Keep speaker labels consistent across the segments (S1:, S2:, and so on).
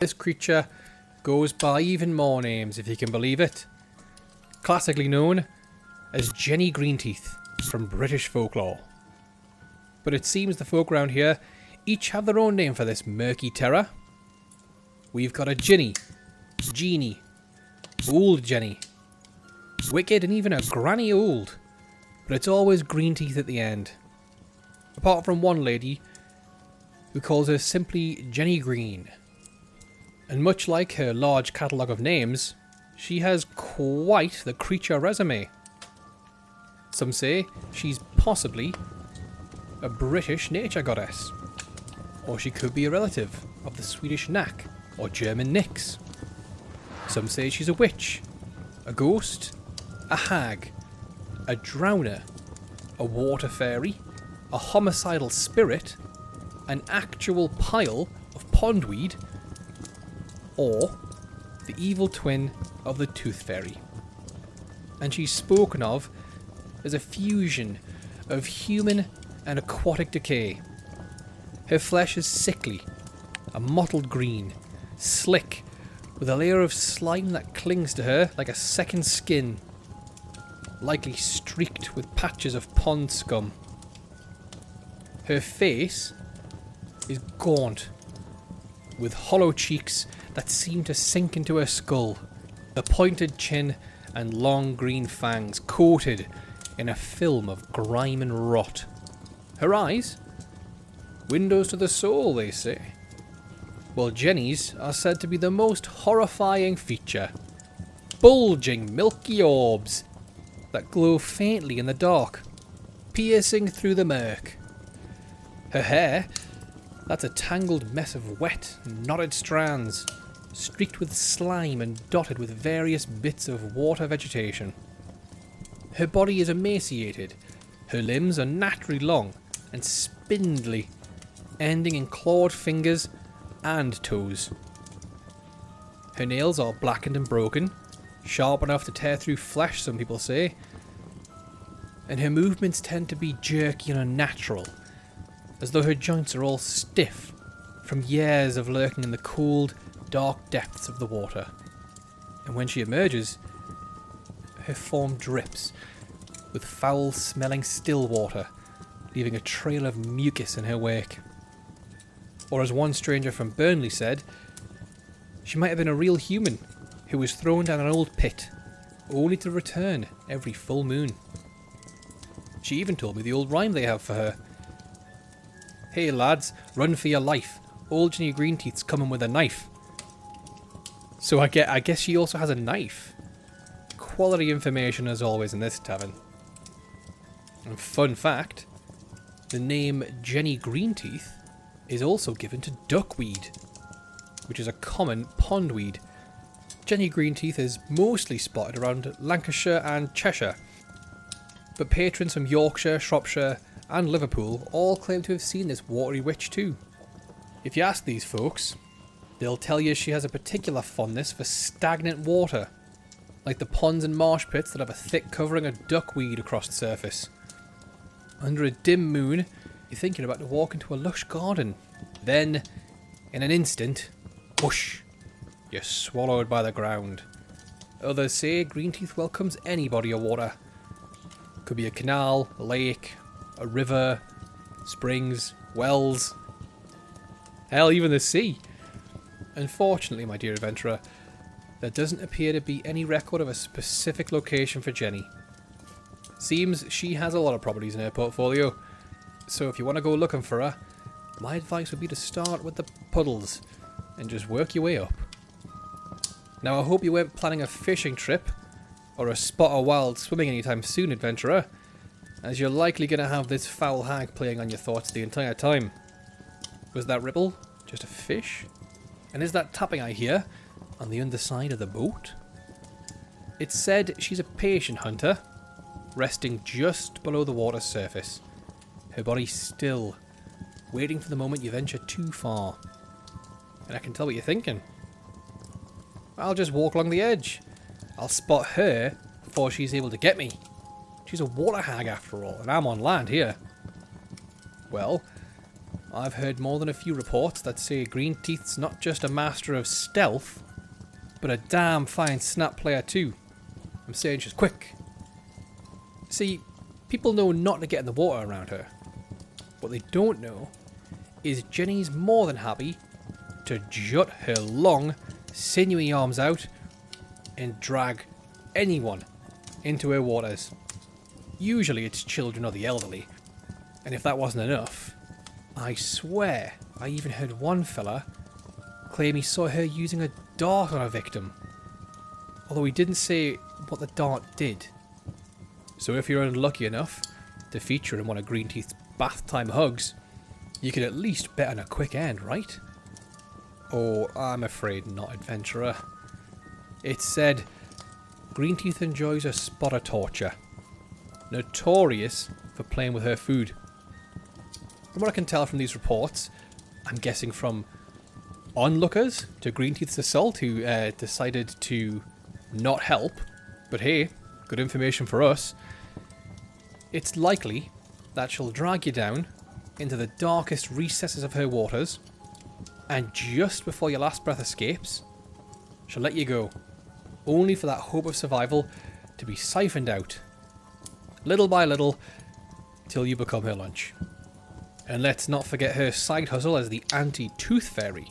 S1: This creature goes by even more names, if you can believe it. Classically known as Jennie Greenteeth from British folklore. But it seems the folk around here each have their own name for this murky terror. We've got a Jinny, Jeannie, Old Jennie, Wicked, and even a Granny Old. But it's always Greenteeth at the end. Apart from one lady who calls her simply Jennie Green. And much like her large catalogue of names, she has quite the creature resume. Some say she's possibly a British nature goddess. Or she could be a relative of the Swedish Knack or German Nix. Some say she's a witch, a ghost, a hag, a drowner, a water fairy, a homicidal spirit, an actual pile of pondweed, or the evil twin of the Toothfairy. And she's spoken of as a fusion of human and aquatic decay. Her flesh is sickly, a mottled green, slick, with a layer of slime that clings to her like a second skin, likely streaked with patches of pond scum. Her face is gaunt, with hollow cheeks that seem to sink into her skull, a pointed chin and long green fangs coated in a film of grime and rot. Her eyes? Windows to the soul, they say. Well, Jennie's are said to be the most horrifying feature. Bulging milky orbs that glow faintly in the dark, piercing through the murk. Her hair? That's a tangled mess of wet, knotted strands, streaked with slime and dotted with various bits of water vegetation. Her body is emaciated. Her limbs are naturally long and spindly, ending in clawed fingers and toes. Her nails are blackened and broken, sharp enough to tear through flesh, some people say. And her movements tend to be jerky and unnatural, as though her joints are all stiff from years of lurking in the cold, dark depths of the water. And when she emerges, her form drips with foul-smelling still water, leaving a trail of mucus in her wake. Or as one stranger from Burnley said, she might have been a real human who was thrown down an old pit, only to return every full moon. She even told me the old rhyme they have for her. Hey lads, run for your life. Old Jennie Greenteeth's coming with a knife. So I guess she also has a knife. Quality information as always in this tavern. And fun fact, the name Jennie Greenteeth is also given to duckweed, which is a common pondweed. Jennie Greenteeth is mostly spotted around Lancashire and Cheshire, but patrons from Yorkshire, Shropshire and Liverpool all claim to have seen this watery witch too. If you ask these folks, they'll tell you she has a particular fondness for stagnant water, like the ponds and marsh pits that have a thick covering of duckweed across the surface. Under a dim moon, you're thinking about to walk into a lush garden. Then, in an instant, whoosh, you're swallowed by the ground. Others say Greenteeth welcomes any body of water. Could be a canal, a lake, a river, springs, wells, hell, even the sea. Unfortunately, my dear adventurer, there doesn't appear to be any record of a specific location for Jennie. Seems she has a lot of properties in her portfolio, so if you want to go looking for her, my advice would be to start with the puddles and just work your way up. Now I hope you weren't planning a fishing trip or a spot of wild swimming anytime soon, adventurer, as you're likely going to have this foul hag playing on your thoughts the entire time. Was that ripple just a fish? And is that tapping I hear on the underside of the boat? It's said she's a patient hunter, resting just below the water's surface, her body still, waiting for the moment you venture too far. And I can tell what you're thinking. I'll just walk along the edge. I'll spot her before she's able to get me. She's a water hag after all, and I'm on land here. Well, I've heard more than a few reports that say Greenteeth's not just a master of stealth, but a damn fine snap player too. I'm saying she's quick. See, people know not to get in the water around her. What they don't know is Jenny's more than happy to jut her long, sinewy arms out and drag anyone into her waters. Usually it's children or the elderly, and if that wasn't enough, I swear I even heard one fella claim he saw her using a dart on a victim, although he didn't say what the dart did. So if you're unlucky enough to feature in one of Greenteeth's bath time hugs, you can at least bet on a quick end, right? Or I'm afraid not, adventurer. It's said Greenteeth enjoys a spot of torture, notorious for playing with her food. From what I can tell from these reports, I'm guessing from onlookers to Greenteeth's assault who decided to not help, but hey, good information for us. It's likely that she'll drag you down into the darkest recesses of her waters, and just before your last breath escapes, she'll let you go, only for that hope of survival to be siphoned out, little by little, till you become her lunch. And let's not forget her side hustle as the anti-Toothfairy.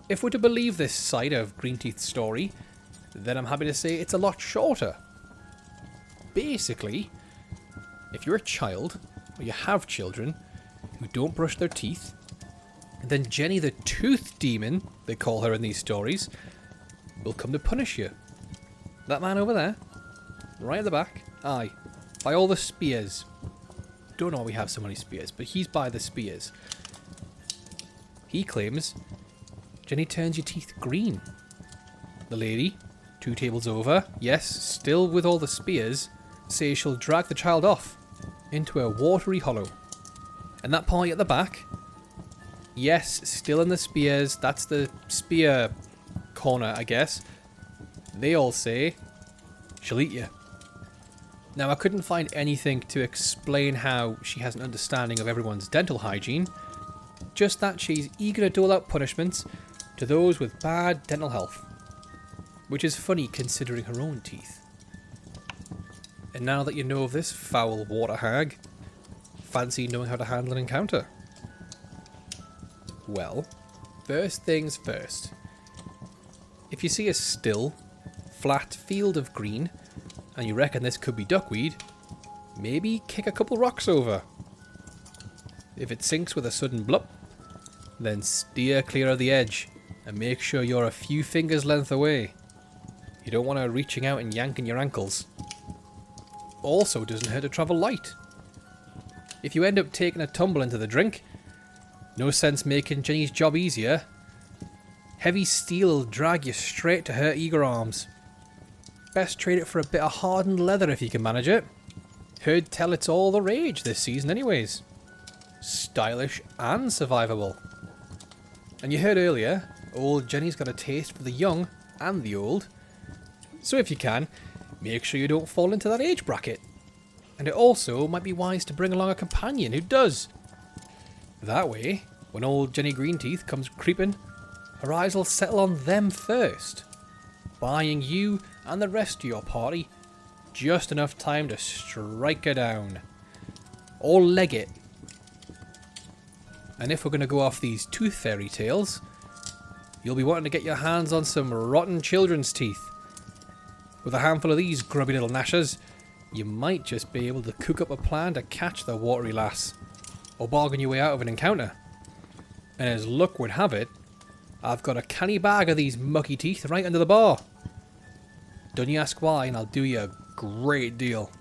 S1: If we're to believe this side of Greenteeth's story, then I'm happy to say it's a lot shorter. Basically, if you're a child, or you have children, who don't brush their teeth, then Jenny the Tooth Demon, they call her in these stories, will come to punish you. That man over there, right at the back, aye, by all the spears. Don't know why we have so many spears, but he's by the spears. He claims Jenny turns your teeth green. The lady, 2 tables over, yes, still with all the spears, says she'll drag the child off into a watery hollow. And that party at the back, yes, still in the spears, that's the spear corner, I guess. They all say she'll eat you. Now, I couldn't find anything to explain how she has an understanding of everyone's dental hygiene, just that she's eager to dole out punishments to those with bad dental health, which is funny considering her own teeth. And now that you know of this foul water hag, fancy knowing how to handle an encounter? Well, first things first. If you see a still, flat field of green, and you reckon this could be duckweed, maybe kick a couple rocks over. If it sinks with a sudden blup, then steer clear of the edge and make sure you're a few fingers length away. You don't want her reaching out and yanking your ankles. Also doesn't hurt to travel light. If you end up taking a tumble into the drink, no sense making Jenny's job easier. Heavy steel will drag you straight to her eager arms. Best trade it for a bit of hardened leather if you can manage it. Heard tell it's all the rage this season anyways. Stylish and survivable. And you heard earlier, old Jenny's got a taste for the young and the old. So if you can, make sure you don't fall into that age bracket. And it also might be wise to bring along a companion who does. That way, when old Jenny Greenteeth comes creeping, her eyes will settle on them first, buying you and the rest of your party just enough time to strike her down. Or leg it. And if we're going to go off these Toothfairy tales, you'll be wanting to get your hands on some rotten children's teeth. With a handful of these grubby little gnashers, you might just be able to cook up a plan to catch the watery lass, or bargain your way out of an encounter. And as luck would have it, I've got a canny bag of these mucky teeth right under the bar. Don't you ask why, and I'll do you a great deal.